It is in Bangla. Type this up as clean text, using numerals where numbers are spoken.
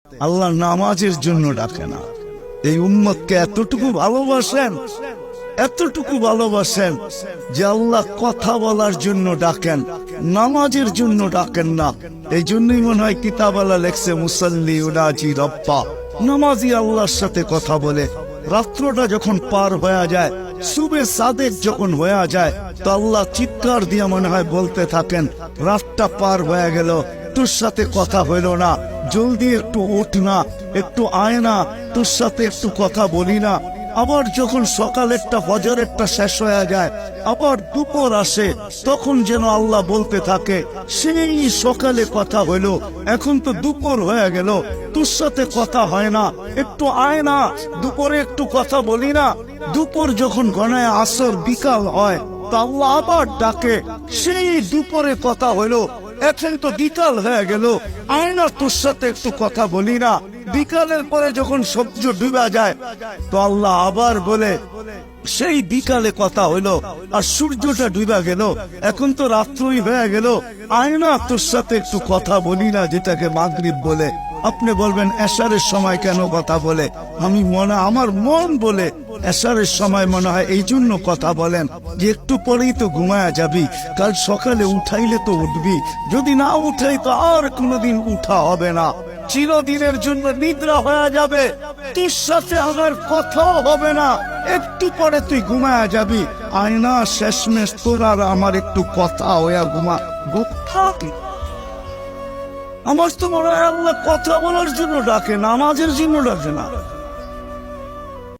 আল্লাহ নামাজের জন্য ডাকে না। এই উম্মতকে এতটুকু ভালোবাসেন যে আল্লাহ কথা বলার জন্য ডাকেন, নামাজের জন্য ডাকেন না। এই জন্যই মনে হয় কিতাবালা লেখছে মুসাল্লি উনাজি রব্বা, নামাজি আল্লাহর সাথে কথা বলে। রাত্রটা যখন পার হয়ে যায়, সুবে সাদেক যখন হয়ে যায়, তো আল্লাহ চিৎকার দিয়ে মনে হয় বলতে থাকেন, রাতটা পার হয়ে গেল, তোর সাথে কথা হইল না, জলদি একটু উঠ না, একটু আয় না, তোর সাথে একটু কথা বলি না। আবার যখন সকালেরটা ফজরেরটা শেষ হয়ে যায়, আবার দুপুর আসে, তখন যেন আল্লাহ বলতে থাকে, সেই সকালে কথা হইলো, এখন তো দুপুর হয়ে গেল, তোর সাথে কথা হয় না, একটু আয় না, দুপুরে একটু কথা বলি না। দুপুর যখন গণায় আসর বিকাল হয়, তো আল্লাহ আবার ডাকে, সেই দুপুরে কথা হইলো, এখন তো বিকাল হয়ে গেল, আয় না, তোর সাথে একটু কথা বলি না। বিকালের পরে যখন সূর্য ডুবে যায়, তো আল্লাহ আবার বলে, সেই বিকালে কথা হইলো, আর সূর্যটা ডুবে গেল, এখন তো রাত্রই হয়ে গেল, আয় না, তোর সাথে একটু কথা বলি না, যেটাকে মাগরিব বলে। আপনি বলবেন এশারের সময় কেন কথা বলে? আমার মন বলে এশারের সময় মনে হয় এই জন্য কথা বলেন যে একটু পরেই তো ঘুমায়া যাবি, কাল সকালে উঠাইলে তো উঠবি, যদি না উঠাই তো আর কোনোদিন উঠা হবে না, চিরদিনের জন্য নিদ্রা হয়ে যাবে, তোর সাথে আমার কথাও হবে না, একটু পরে তুই ঘুমায়া যাবি, আয়না শেষমেশ তোর আর আমার একটু কথা হইয়া ঘুমা। আমার তো মনে হয় আল্লাহ কথা বলার জন্য ডাকে, নামাজের জন্য ডাকে না।